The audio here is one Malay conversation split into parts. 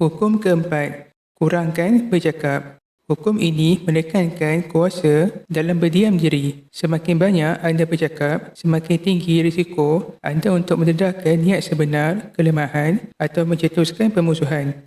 Hukum keempat, kurangkan bercakap. Hukum ini menekankan kuasa dalam berdiam diri. Semakin banyak anda bercakap, semakin tinggi risiko anda untuk mendedahkan niat sebenar, kelemahan atau mencetuskan permusuhan.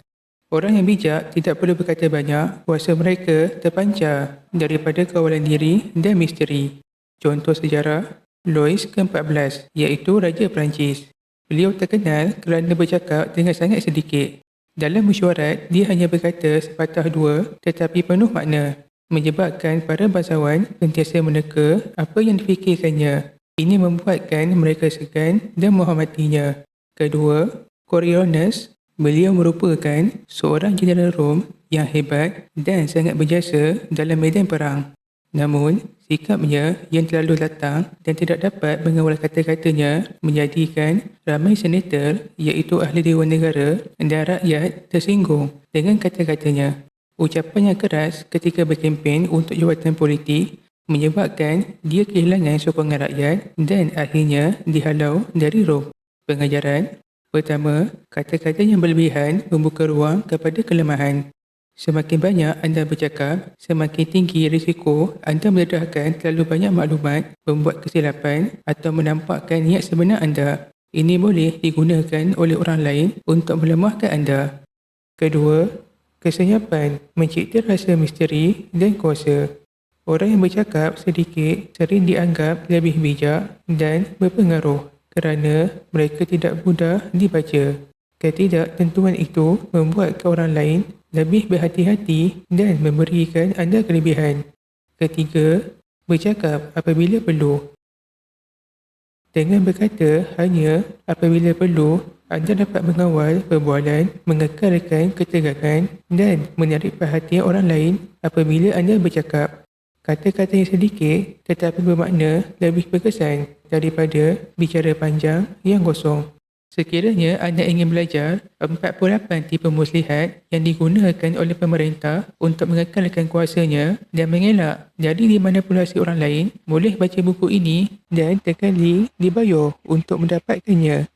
Orang yang bijak tidak perlu berkata banyak, kuasa mereka terpancar daripada kawalan diri dan misteri. Contoh sejarah, Louis ke-14 iaitu Raja Perancis. Beliau terkenal kerana bercakap dengan sangat sedikit. Dalam mesyuarat, dia hanya berkata sepatah dua tetapi penuh makna, menyebabkan para bangsawan sentiasa meneka apa yang difikirkannya. Ini membuatkan mereka segan dan menghormatinya. Kedua, Coriolanus. Beliau merupakan seorang jeneral Rom yang hebat dan sangat berjasa dalam medan perang. Namun, sikapnya yang terlalu latang dan tidak dapat mengawal kata-katanya menjadikan ramai senator iaitu ahli Dewan Negara dan rakyat tersinggung dengan kata-katanya. Ucapan yang keras ketika berkempen untuk jawatan politik menyebabkan dia kehilangan sokongan rakyat dan akhirnya dihalau dari Rom. Pengajaran pertama, kata-kata yang berlebihan membuka ruang kepada kelemahan. Semakin banyak anda bercakap, semakin tinggi risiko anda mendedahkan terlalu banyak maklumat, membuat kesilapan atau menampakkan niat sebenar anda. Ini boleh digunakan oleh orang lain untuk melemahkan anda. Kedua, kesenyapan mencipta rasa misteri dan kuasa. Orang yang bercakap sedikit sering dianggap lebih bijak dan berpengaruh kerana mereka tidak mudah dibaca. Ketidaktentuan itu membuat orang lain lebih berhati-hati dan memberikan anda kelebihan. Ketiga, bercakap apabila perlu. Dengan berkata hanya apabila perlu, anda dapat mengawal perbualan, mengekalkan ketegangan dan menarik perhatian orang lain apabila anda bercakap. Kata-kata yang sedikit tetapi bermakna lebih berkesan daripada bicara panjang yang kosong. Sekiranya anda ingin belajar 48 tipe muslihat yang digunakan oleh pemerintah untuk mengekalkan kuasanya dan mengelak dari dimanipulasi orang lain, boleh baca buku ini dan sekali dibayar untuk mendapatkannya.